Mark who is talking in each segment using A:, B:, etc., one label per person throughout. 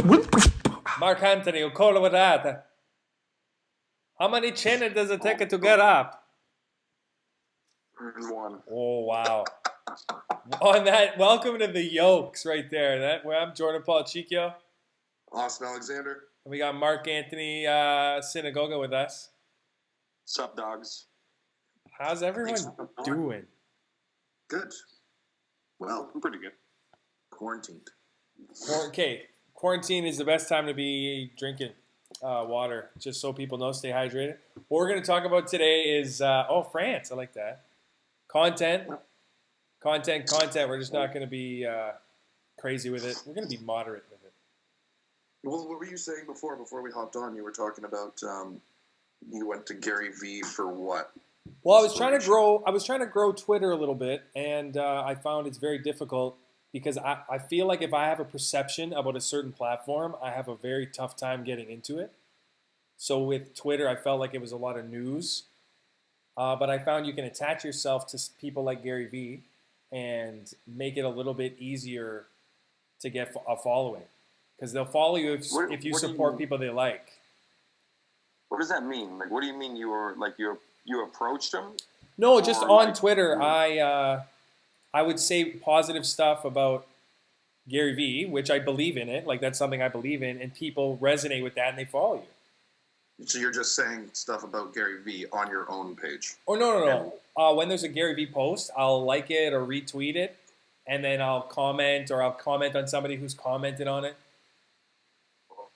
A: Mark Anthony, Ukola with that. How many channels does it take to get up?
B: One.
A: Oh, wow. On that, welcome to the Yolks right there. Where I'm Jordan Policicchio.
C: Austen Alexander.
A: And we got Mark Anthony Synagoga with us.
B: Sup, dogs?
A: How's everyone doing?
C: Good. Well,
B: I'm pretty good.
C: Quarantined.
A: Okay, quarantine is the best time to be drinking water, just so people know, stay hydrated. What we're going to talk about today is, France. I like that. Content. We're just not going to be crazy with it. We're going to be moderate with it.
C: Well, what were you saying before we hopped on? You were talking about you went to Gary V for what?
A: Well, I was trying to grow Twitter a little bit, and I found it's very difficult because I feel like if I have a perception about a certain platform, I have a very tough time getting into it. So with Twitter, I felt like it was a lot of news, but I found you can attach yourself to people like Gary V and make it a little bit easier to get a following because they'll follow you if you support people they like.
B: What does that mean? Like, what do you mean you approached them?
A: No, just on Twitter, I would say positive stuff about Gary V, which I believe in it. Like, that's something I believe in, and people resonate with that, and they follow you.
C: So you're just saying stuff about Gary V on your own page?
A: Oh, no. When there's a Gary V post, I'll like it or retweet it, and then I'll comment on somebody who's commented on it.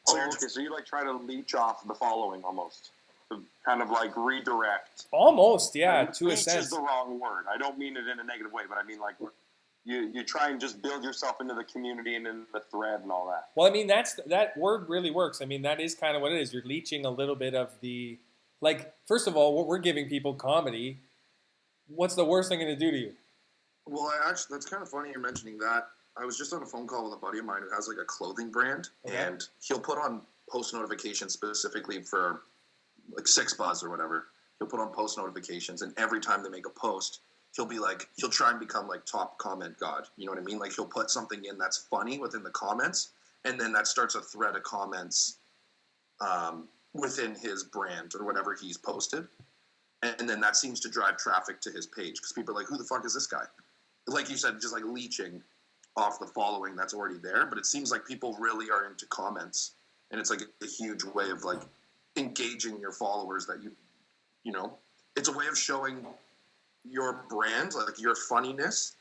B: So you like try to leech off the following almost. To kind of like redirect.
A: Almost, yeah, to a
B: leech
A: sense.
B: Is the wrong word. I don't mean it in a negative way, but I mean like you try and just build yourself into the community and in the thread and all that.
A: Well, I mean that word really works. I mean that is kind of what it is. You're leeching a little bit of the first of all, what we're giving people comedy. What's the worst thing going to do to you?
C: Well, that's kind of funny you're mentioning that. I was just on a phone call with a buddy of mine who has like a clothing brand, and he'll put on post notifications specifically for like SixBuzz or whatever. He'll put on post notifications, and every time they make a post, he'll try and become like top comment god. You know what I mean? Like he'll put something in that's funny within the comments, and then that starts a thread of comments within his brand or whatever he's posted. And then that seems to drive traffic to his page because people are like, who the fuck is this guy? Like you said, just like leeching off the following that's already there. But it seems like people really are into comments. And it's like a huge way of like engaging your followers that you know, it's a way of showing your brand, like your funniness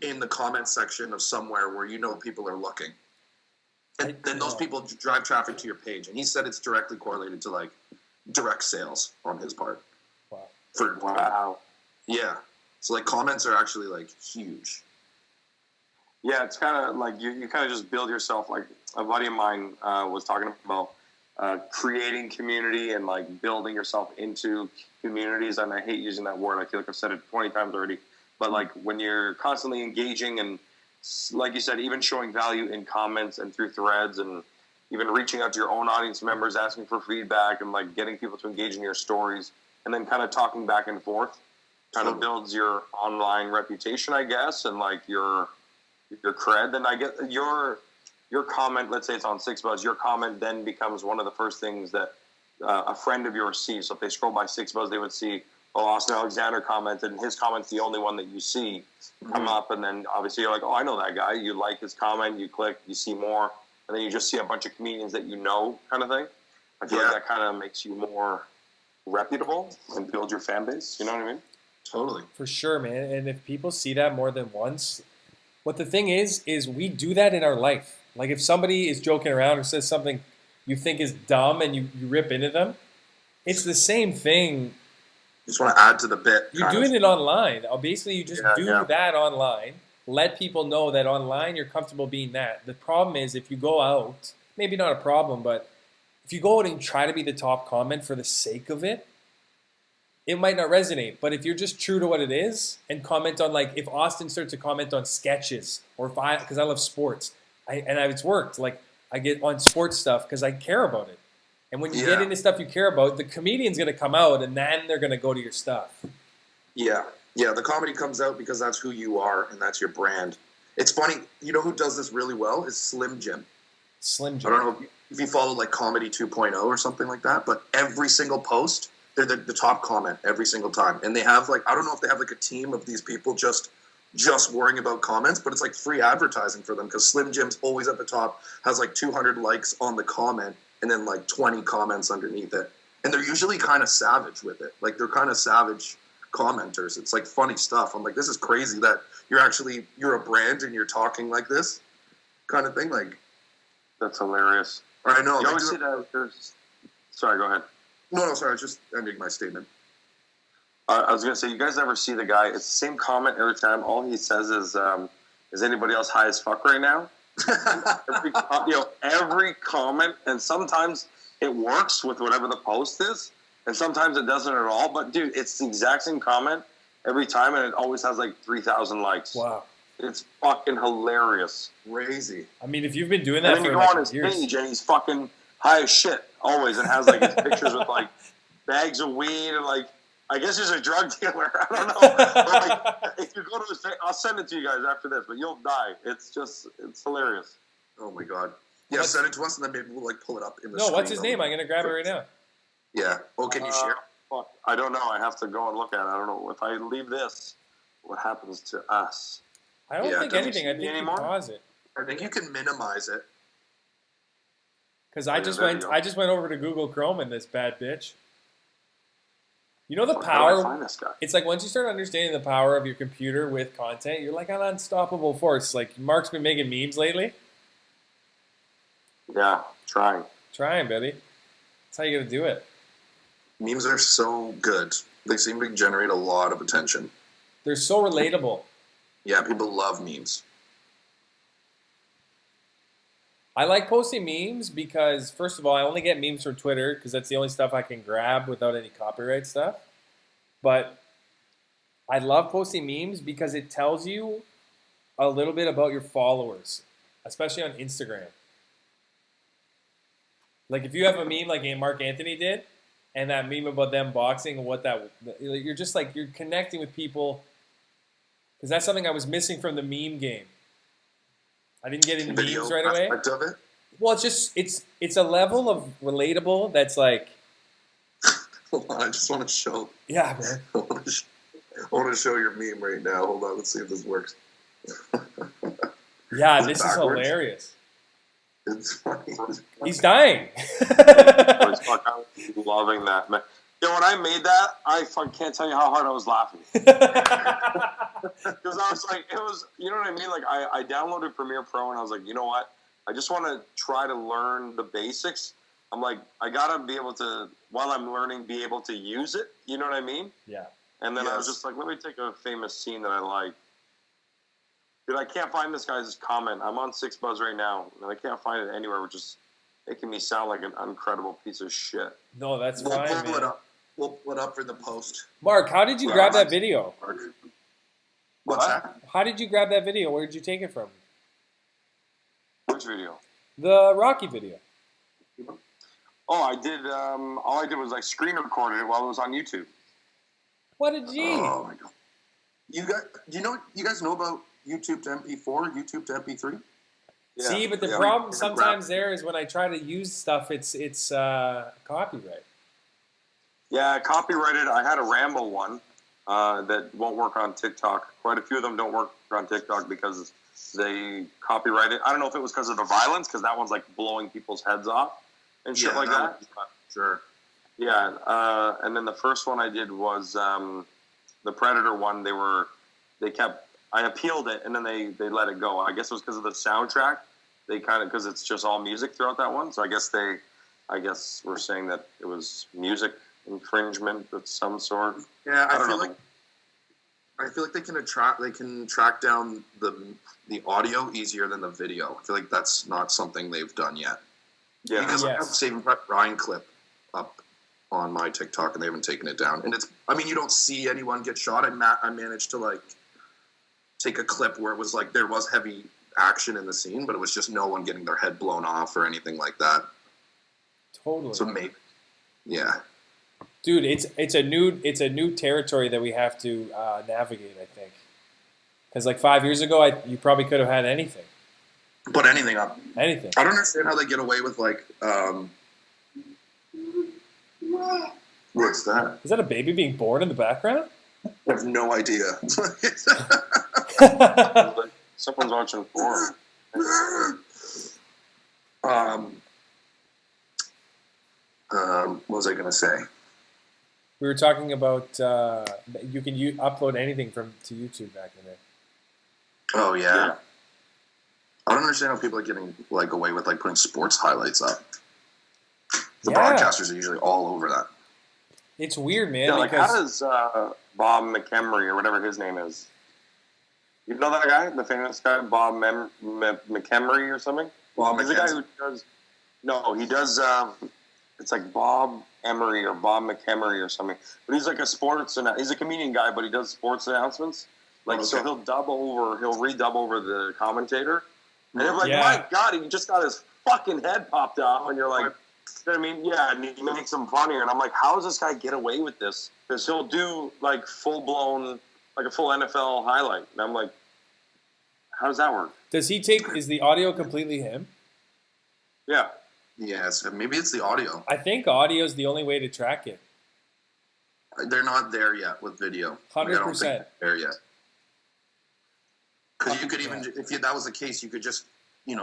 C: in the comment section of somewhere where you know people are looking. And then those people drive traffic to your page. And he said it's directly correlated to like direct sales on his part.
B: Wow.
C: Yeah. So like comments are actually like huge.
B: Yeah, it's kind of like you kind of just build yourself. Like a buddy of mine was talking about creating community and like building yourself into communities. And I hate using that word. I feel like I've said it 20 times already. But like when you're constantly engaging and like you said, even showing value in comments and through threads and even reaching out to your own audience members, asking for feedback and like getting people to engage in your stories and then kind of talking back and forth kind of builds your online reputation, I guess, and like your cred. Then I get your comment, let's say it's on SixBuzz, your comment then becomes one of the first things that a friend of yours sees. So if they scroll by SixBuzz, they would see, Austen Alexander commented, and his comment's the only one that you see come up. And then obviously you're like, I know that guy. You like his comment, you click, you see more, and then you just see a bunch of comedians that you know kind of thing. I feel like that kind of makes you more reputable and build your fan base. You know what I mean?
C: Totally.
A: For sure, man. And if people see that more than once, what the thing is we do that in our life. Like if somebody is joking around or says something you think is dumb and you rip into them, it's the same thing.
C: You just want to add to the bit.
A: You're doing it online. Basically, you just do that online. Let people know that online you're comfortable being that. The problem is if you go out, maybe not a problem, but if you go out and try to be the top comment for the sake of it, it might not resonate. But if you're just true to what it is and comment on, like, if Austin starts to comment on sketches or because I love sports, it's worked. Like, I get on sports stuff because I care about it. And when you get into stuff you care about, the comedian's going to come out and then they're going to go to your stuff.
C: Yeah. Yeah, the comedy comes out because that's who you are and that's your brand. It's funny, you know who does this really well is Slim Jim.
A: Slim
C: Jim. I don't know if you follow like Comedy 2.0 or something like that, but every single post, they're the top comment every single time. And they have like, I don't know if they have like a team of these people just worrying about comments, but it's like free advertising for them because Slim Jim's always at the top, has like 200 likes on the comment and then like 20 comments underneath it. And they're usually kind of savage with it. Like they're kind of savage commenters. It's like funny stuff. I'm like, this is crazy that you're a brand and you're talking like this kind of thing. Like,
B: that's hilarious.
C: I know.
B: You always see that there's... Sorry, go ahead.
C: No, sorry. I was just ending my statement.
B: I was going to say, you guys ever see the guy? It's the same comment every time. All he says is anybody else high as fuck right now? Every comment, and sometimes it works with whatever the post is, and sometimes it doesn't at all. But, dude, it's the exact same comment every time, and it always has like 3,000 likes.
A: Wow.
B: It's fucking hilarious.
C: Crazy.
A: I mean, if you've been doing that
B: and then
A: for
B: you go
A: like
B: on his
A: years.
B: page, and he's fucking high as shit, always, and has like his pictures with like bags of weed, and like, I guess he's a drug dealer. I don't know. But like, if you go to his, I'll send it to you guys after this, but you'll die. It's hilarious.
C: Oh my god. Yeah, send it to us, and then maybe we'll like pull it up in the.
A: No, what's his name? I'm gonna grab it right now.
C: Yeah. Oh, can you share?
B: Fuck, I don't know. I have to go and look at it. I don't know if I leave this, what happens to us?
A: I don't think anything. I think you pause it.
C: I think you can minimize it.
A: Because I just went over to Google Chrome and this bad bitch. You know the power.
B: How do I find this guy?
A: It's like once you start understanding the power of your computer with content, you're like an unstoppable force. Like Mark's been making memes lately.
B: Yeah, trying,
A: baby. That's how you got to do it.
C: Memes are so good. They seem to generate a lot of attention.
A: They're so relatable.
C: Yeah, people love memes.
A: I like posting memes because, first of all, I only get memes from Twitter because that's the only stuff I can grab without any copyright stuff. But I love posting memes because it tells you a little bit about your followers, especially on Instagram. Like if you have a meme like Mark Anthony did, and that meme about them boxing and what that, you're just like, you're connecting with people because that's something I was missing from the meme game. I didn't get into memes right away.
C: Of it?
A: Well, it's just it's a level of relatable that's like.
C: Hold on, I just want to show.
A: Yeah, man.
C: I want to show your meme right now. Hold on, let's see if this works.
A: Yeah, this is hilarious.
C: It's funny.
A: He's dying.
B: I'm loving that, man. Yeah, when I made that, I can't tell you how hard I was laughing. Because I was like, it was, you know what I mean? Like, I downloaded Premiere Pro, and I was like, you know what? I just want to try to learn the basics. I'm like, I got to be able to, while I'm learning, be able to use it. You know what I mean?
A: Yeah.
B: And then I was just like, let me take a famous scene that I like. Dude, I can't find this guy's comment. I'm on 6Buzz right now, and I can't find it anywhere, which is making me sound like an incredible piece of shit.
A: No, that's fine, man.
C: Pull it up. We'll pull it up for the post.
A: Mark, how did you grab that video?
C: What's that?
A: How did you grab that video? Where did you take it from?
B: Which video?
A: The Rocky video.
B: Oh, I did. All I did was like screen recorded it while it was on YouTube.
A: What a G!
C: Oh my god! You guys know about YouTube to MP4, YouTube to MP3?
A: Yeah. See, but the problem sometimes there is when I try to use stuff, it's copyright.
B: Yeah, copyrighted. I had a Rambo one that won't work on TikTok. Quite a few of them don't work on TikTok because they copyrighted. I don't know if it was because of the violence, because that one's like blowing people's heads off and shit like that.
C: Sure.
B: Yeah, and then the first one I did was the Predator one. I appealed it, and then they let it go. I guess it was because of the soundtrack. They kind of, because it's just all music throughout that one. So I guess we're saying that it was music infringement of some sort.
C: Yeah, I feel like they can track down the audio easier than the video. I feel like that's not something they've done yet.
B: Yeah,
C: because I have Saving Private Ryan clip up on my TikTok, and they haven't taken it down. And you don't see anyone get shot. I managed to like take a clip where it was like there was heavy action in the scene, but it was just no one getting their head blown off or anything like that.
A: Totally.
C: So maybe, yeah.
A: Dude, it's a new territory that we have to navigate, I think. Because like 5 years ago, you probably could have had anything.
C: Put anything up.
A: Anything.
C: I don't understand how they get away with like. What's that?
A: Is that a baby being born in the background?
C: I have no idea.
B: Someone's watching porn.
C: What was I gonna say?
A: We were talking about you can upload anything to YouTube back in there.
C: Oh yeah. I don't understand how people are getting like away with like putting sports highlights up. The broadcasters are usually all over that.
A: It's weird, man.
B: Yeah, like how does Bob McEmery or whatever his name is? You know that guy, the famous guy, Bob McEmery or something?
C: Bob
B: He's the guy who does. No, he does. It's like Bob Emery or Bob McEmery or something. But he's like a he's a comedian guy, but he does sports announcements. Like so, he'll redub over the commentator, and they're like, "My God, he just got his fucking head popped off," and you're like, "You know what I mean? Yeah," and he makes him funnier, and I'm like, "How does this guy get away with this?" Because he'll do like full blown, like a full NFL highlight, and I'm like, "How does that work?"
A: Does he is the audio completely him?
B: Yeah.
C: Yes, maybe it's the audio.
A: I think audio is the only way to track it.
C: They're not there yet with video.
A: 100%
C: there yet. Because you could even, that was the case, you could just,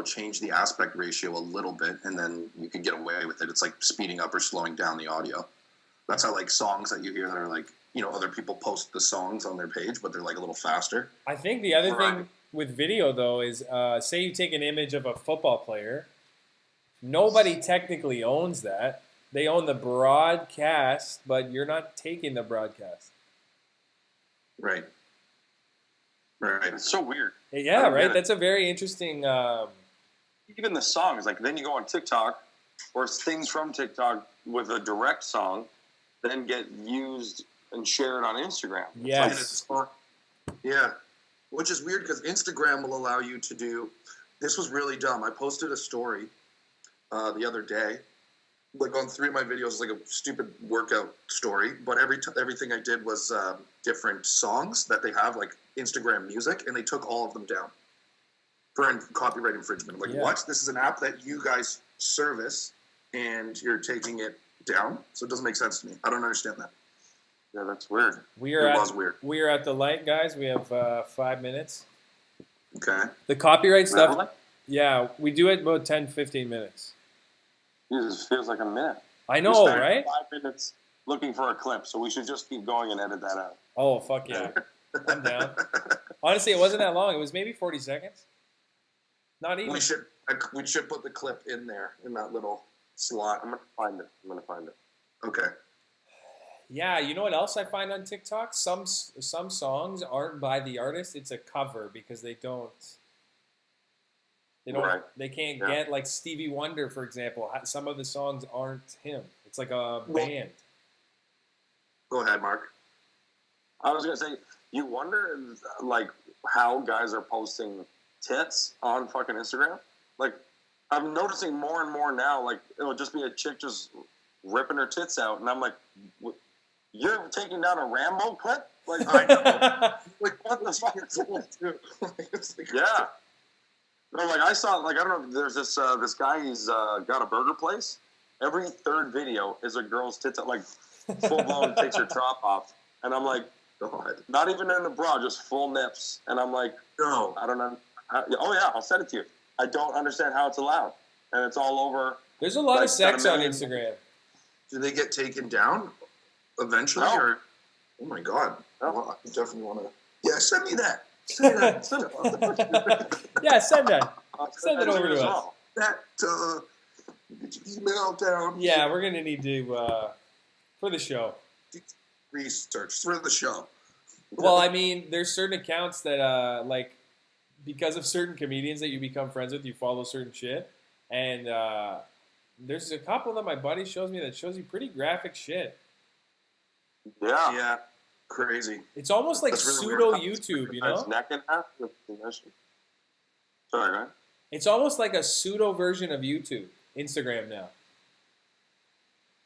C: change the aspect ratio a little bit, and then you could get away with it. It's like speeding up or slowing down the audio. That's how like songs that you hear that are like, other people post the songs on their page, but they're like a little faster.
A: I think the other thing with video though is, say you take an image of a football player. Nobody technically owns that. They own the broadcast, but you're not taking the broadcast.
C: Right.
B: It's so weird.
A: Yeah, right? That's a very interesting...
B: Even the songs, like then you go on TikTok, or things from TikTok with a direct song, then get used and shared on Instagram.
A: Yes.
C: Yeah. Which is weird because Instagram will allow you to do... This was really dumb. I posted a story the other day, like on 3 of my videos, like a stupid workout story, but everything I did was different songs that they have, like Instagram music, and they took all of them down for copyright infringement. Like, what? This is an app that you guys service, and you're taking it down? So it doesn't make sense to me. I don't understand that.
B: Yeah, that's weird.
A: We are at the light, guys. We have 5 minutes.
C: Okay.
A: The copyright stuff, yeah, we do it about 10, 15 minutes.
B: It just feels like a minute.
A: I know, right?
B: 5 minutes looking for a clip, so we should just keep going and edit that out.
A: Oh, fuck yeah. I'm down. Honestly, it wasn't that long. It was maybe 40 seconds. Not even.
C: We should put the clip in there, in that little slot.
B: I'm going to find it.
C: Okay.
A: Yeah, you know what else I find on TikTok? Some songs aren't by the artist. It's a cover because they can't get like Stevie Wonder, for example. Some of the songs aren't him. It's like a band.
C: Go ahead, Mark.
B: I was going to say, you wonder like how guys are posting tits on fucking Instagram. Like, I'm noticing more and more now, like it'll just be a chick just ripping her tits out. And I'm like, you're taking down a Rambo clip? Like, I know. Like, what the fuck? Yeah. No, like I saw, like I don't know. There's this guy. He's got a burger place. Every third video is a girl's tits, like full blown takes her top off, and I'm like, God. Not even in a bra, just full nips, and I'm like, no, I don't know. Oh yeah, I'll send it to you. I don't understand how it's allowed, and it's all over.
A: There's a lot of sex on Instagram.
C: Do they get taken down eventually, or? Oh my God! Well, I definitely want to. Yeah, send me that.
A: Yeah, send that. Send it over to us.
C: Get your email down.
A: Yeah, we're gonna need to for the show.
C: Research for the show.
A: Well, I mean, there's certain accounts that like because of certain comedians that you become friends with, you follow certain shit, and there's a couple that my buddy shows me that shows you pretty graphic shit.
C: Yeah. Crazy.
A: It's almost like really pseudo YouTube, you know?
B: Sorry, right?
A: It's almost like a pseudo version of YouTube, Instagram now.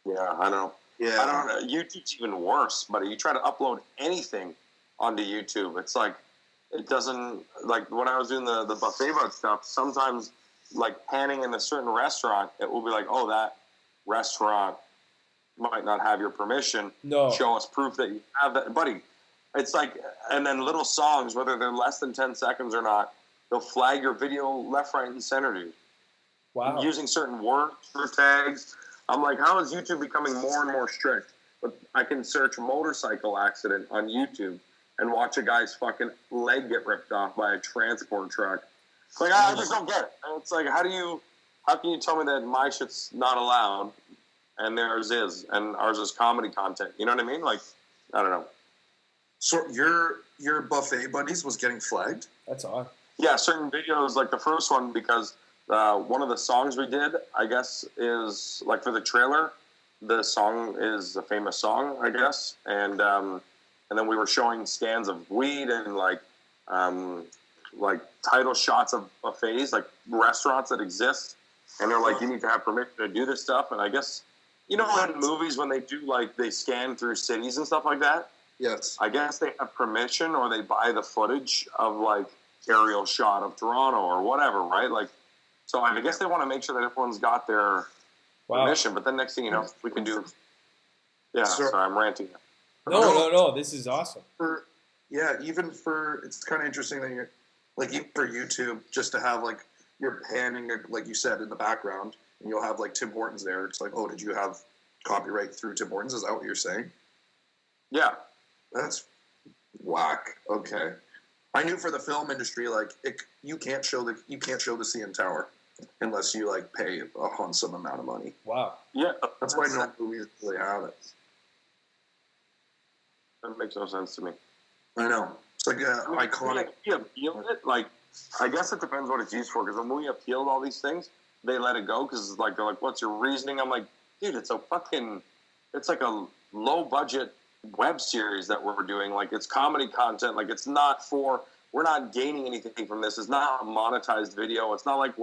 B: Yeah, I know. Yeah, I don't know. YouTube's even worse, but you try to upload anything onto YouTube, it's like it doesn't, like when I was doing the buffet bud stuff, sometimes like panning in a certain restaurant, it will be like, oh, that restaurant might not have your permission.
A: No.
B: Show us proof that you have that. Buddy, it's like, and then little songs, whether they're less than 10 seconds or not, they'll flag your video left, right, and center, dude.
A: Wow.
B: Using certain words or tags. I'm like, how is YouTube becoming more and more strict? But I can search motorcycle accident on YouTube and watch a guy's fucking leg get ripped off by a transport truck. It's like, I just don't get it. And it's like, how can you tell me that my shit's not allowed and theirs is, and ours is comedy content? You know what I mean? Like, I don't know.
C: So your buffet buddies was getting flagged?
A: That's odd.
B: Yeah, certain videos, like the first one, because one of the songs we did, I guess, is like for the trailer. The song is a famous song, I guess, and then we were showing scans of weed and like title shots of buffets, like restaurants that exist, and they're like, you need to have permission to do this stuff. And I guess, you know, in movies when they do like they scan through cities and stuff like that.
C: Yes.
B: I guess they have permission, or they buy the footage of like aerial shot of Toronto or whatever, right? Like, so I guess they want to make sure that everyone's got their permission. But then next thing you know, we can do. Yeah, sorry, I'm ranting.
A: No. This is awesome.
C: Even for, it's kind of interesting that you're like, even for YouTube, just to have like you're panning, like you said, in the background, and you'll have like Tim Hortons there. It's like, oh, did you have copyright through Tim Hortons? Is that what you're saying?
B: Yeah,
C: that's whack. Okay, I knew for the film industry, like you can't show the CN Tower unless you like pay a handsome amount of money.
A: Wow.
B: Yeah,
C: that's why no movies really have it.
B: That makes no sense to me.
C: I know. It's like iconic.
B: We appealed it. Like, I guess it depends what it's used for. Because when we appealed all these things, they let it go. Because it's like, they're like, "What's your reasoning?" I'm like, "Dude, it's like a low budget web series that we're doing. Like, it's comedy content. Like, it's not we're not gaining anything from this. It's not a monetized video. It's not like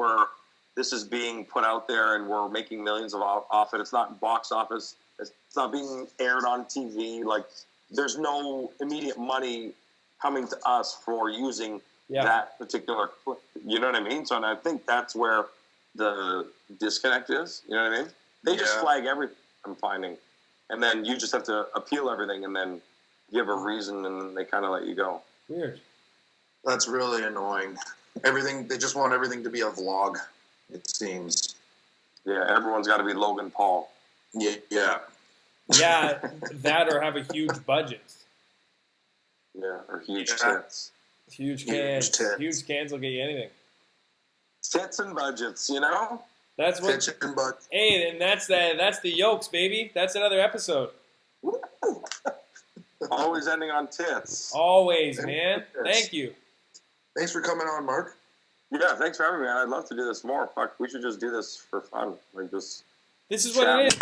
B: this is being put out there and we're making millions off it. It's not box office. It's not being aired on TV. Like, there's no immediate money coming to us for using that particular clip. You know what I mean? So, and I think that's where the disconnect is. You know what I mean? They just flag everything, I'm finding. And then you just have to appeal everything and then give a reason, and then they kind of let you go.
A: Weird.
C: That's really annoying. They just want everything to be a vlog, it seems.
B: Yeah, everyone's got to be Logan Paul.
C: Yeah.
A: Yeah, that or have a huge budget.
B: Yeah, or huge tits.
A: Huge cans. Huge cans will get you anything.
B: Tits and budgets, you know?
A: That's what.
C: Tits and budgets.
A: Hey, and that's the Yolks, baby. That's another episode.
B: Always ending on tits.
A: Always, man. Thank you.
C: Thanks for coming on, Mark.
B: Yeah, thanks for having me, man. I'd love to do this more. Fuck, we should just do this for fun. Like, just.
A: This is what it is.